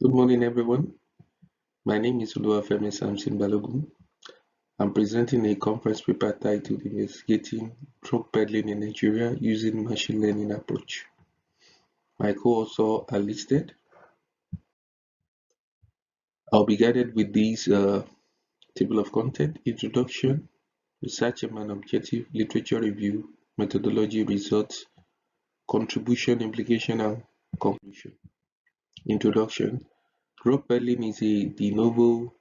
Good morning, everyone. My name is Oluwafemi Samson Balogun. I'm presenting a conference paper titled Investigating Drug Peddling in Nigeria Using Machine Learning Approach. My co-authors are listed. I'll be guided with this table of content: introduction, research aim and objective, literature review, methodology, results, contribution, implication, and conclusion. Introduction. Drug peddling is a de novo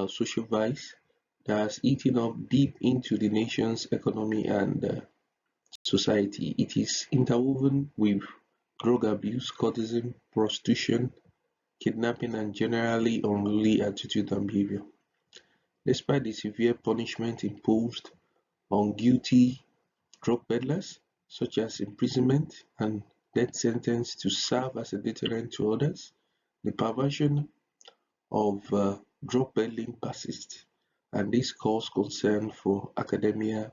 social vice that has eaten up deep into the nation's economy and society. It is interwoven with drug abuse, cultism, prostitution, kidnapping, and generally unruly attitude and behavior. Despite the severe punishment imposed on guilty drug peddlers, such as imprisonment and death sentence to serve as a deterrent to others, the perversion of drug peddling persists, and this caused concern for academia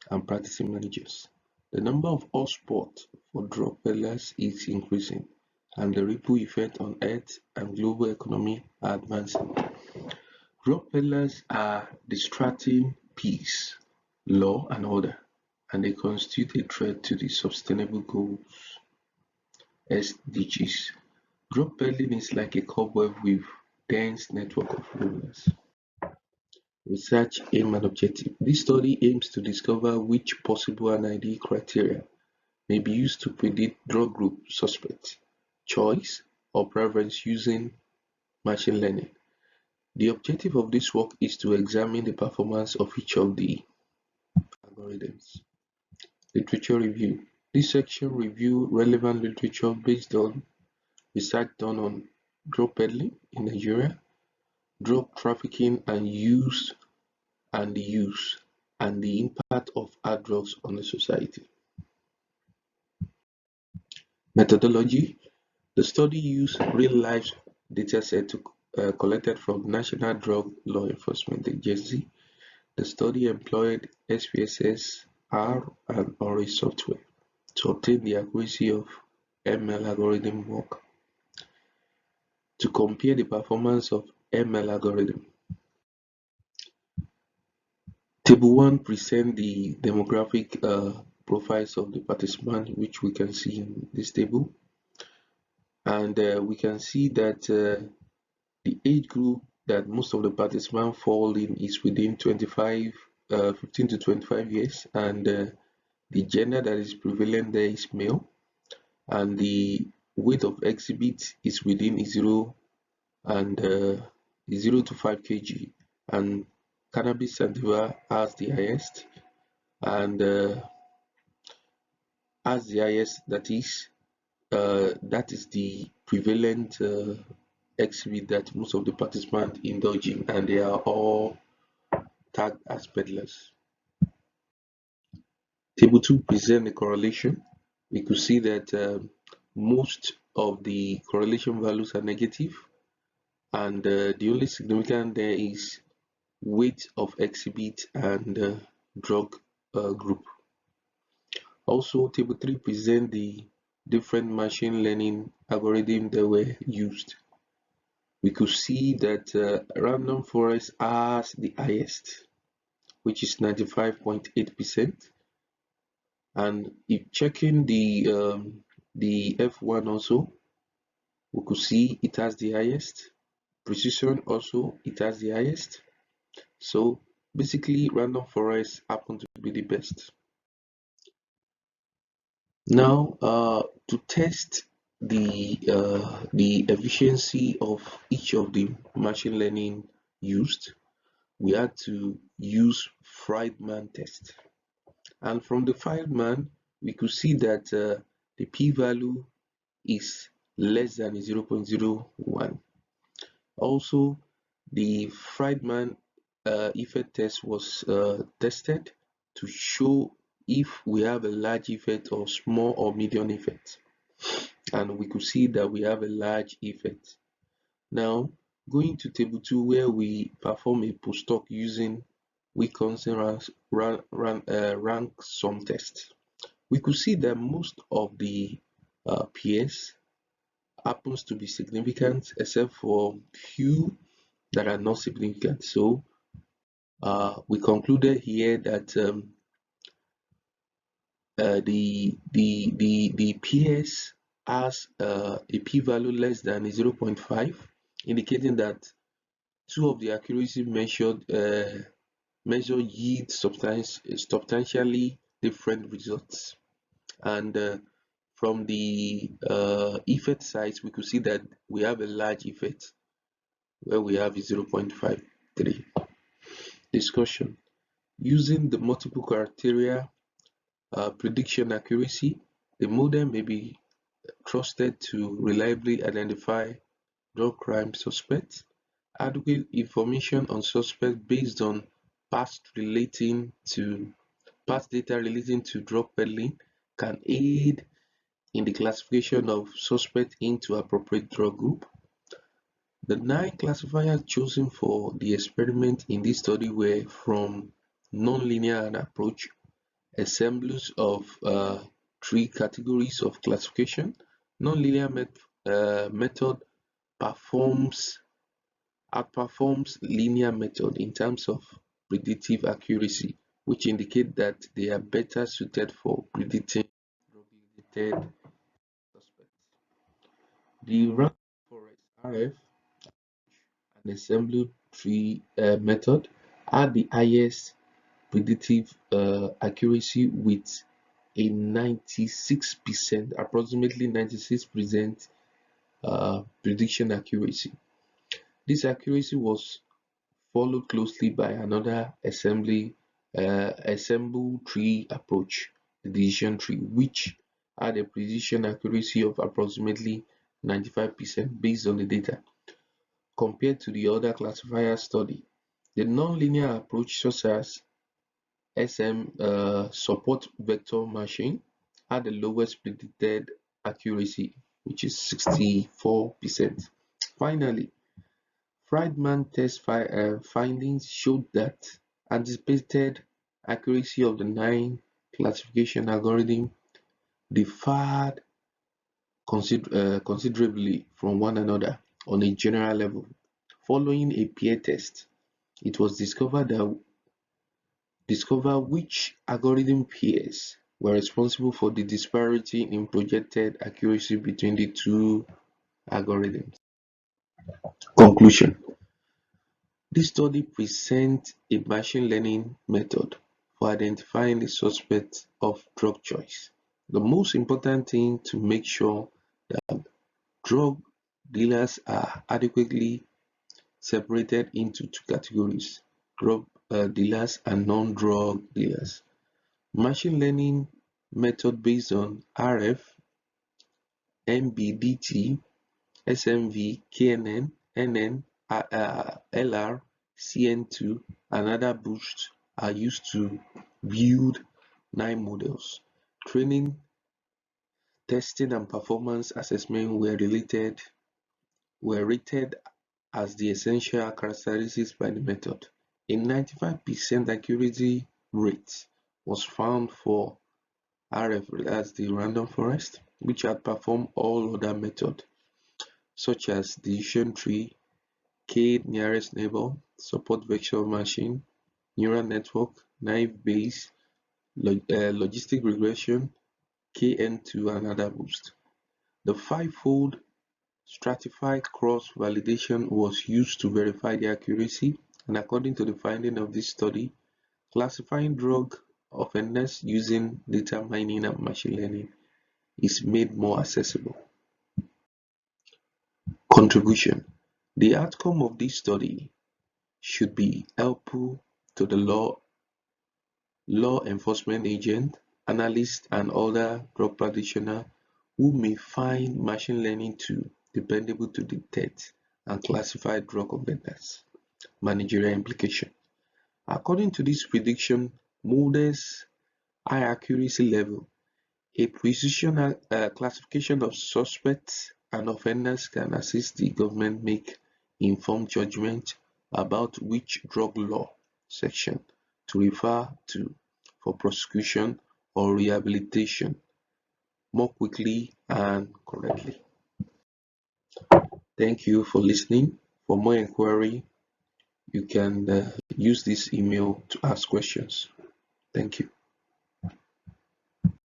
and practicing managers. The number of hotspots for drug peddlers is increasing, and the ripple effect on Earth and global economy are advancing. Drug peddlers are distracting peace, law, and order, and they constitute a threat to the Sustainable Goals (SDGs). Drug peddling is like a cobweb with dense network of rumors. Research aim and objective. This study aims to discover which possible and ideal criteria may be used to predict drug group suspects, choice, or preference using machine learning. The objective of this work is to examine the performance of each of the algorithms. Literature review. This section reviews relevant literature based on research done on drug peddling in Nigeria, drug trafficking and the use, and the impact of hard drugs on the society. Methodology. The study used real-life datasets collected from National Drug Law Enforcement Agency. The study employed SPSS, R, and ORE software to obtain the accuracy of ML algorithm work. To compare the performance of ML algorithm. Table 1 presents the demographic profiles of the participants, which we can see in this table. And we can see that the age group that most of the participants fall in is within 15 to 25 years, and the gender that is prevalent there is male, and the weight of exhibit is within 0 to 5 kg, and cannabis sativa has the highest, and that is the prevalent exhibit that most of the participants indulge in, and they are all tagged as peddlers. Table 2 presents the correlation. We could see that most of the correlation values are negative, and the only significant there is weight of exhibit and drug group. Also, table 3 presents the different machine learning algorithms that were used. We could see that random forest has the highest, which is 95.8%, and if checking the F1 also, we could see it has the highest. Precision also, it has the highest. So basically, random forests happen to be the best. Now, to test the efficiency of each of the machine learning used, we had to use Friedman test, and from the Friedman we could see that the p-value is less than 0.01. Also, the Friedman effect test was tested to show if we have a large effect or small or medium effect, and we could see that we have a large effect. Now, going to table 2, where we perform a post-hoc using Wilkinson rank sum test, we could see that most of the peers happens to be significant except for few that are not significant. So we concluded here that the PS has a p-value less than 0.5, indicating that two of the accuracy measure yield substantially different results. And from the effect size, we could see that we have a large effect where we have 0.53. Discussion. Using the multiple criteria prediction accuracy, the model may be trusted to reliably identify drug crime suspects. Adequate information on suspects based on past data relating to drug peddling can aid in the classification of suspects into appropriate drug group. The 9 classifiers chosen for the experiment in this study were from nonlinear approach, assemblies of 3 categories of classification. Nonlinear method outperforms linear method in terms of predictive accuracy, which indicate that they are better suited for predicting drug-related suspects. The random forest (RF) and assembly tree method had the highest predictive accuracy with a 96%, approximately 96% prediction accuracy. This accuracy was followed closely by another assemble tree approach, the decision tree, which had a prediction accuracy of approximately 95% based on the data. Compared to the other classifier study, the nonlinear approach such as support vector machine had the lowest predicted accuracy, which is 64%. Finally, Friedman test findings showed that anticipated accuracy of the 9 classification algorithms differed considerably from one another on a general level. Following a peer test, it was discovered which algorithm pairs were responsible for the disparity in projected accuracy between the two algorithms. Conclusion. This study presents a machine learning method for identifying the suspects of drug choice. The most important thing to make sure that drug dealers are adequately separated into 2 categories: drug dealers and non-drug dealers. Machine learning method based on RF, MBDT, SMV, KNN, NN, LR, CN2, and other boosts are used to build 9 models. Training, testing, and performance assessment were rated as the essential characteristics by the method. A 95% accuracy rate was found for RF, that's the random forest, which outperformed all other methods such as decision tree, K nearest neighbor, support vector machine, neural network, naive Bayes, logistic regression, KN2, and other boost. The 5-fold stratified cross-validation was used to verify the accuracy, and according to the finding of this study, classifying drug offenders using data mining and machine learning is made more accessible. Contribution. The outcome of this study should be helpful to the law enforcement agents, analysts, and other drug practitioners who may find machine learning too dependable to detect and classify drug offenders. Managerial implication. According to this prediction model's high accuracy level, a precision classification of suspects and offenders can assist the government make informed judgment about which drug law section to refer to for prosecution or rehabilitation more quickly and correctly. Thank you for listening. For more inquiry, you can use this email to ask questions. Thank you.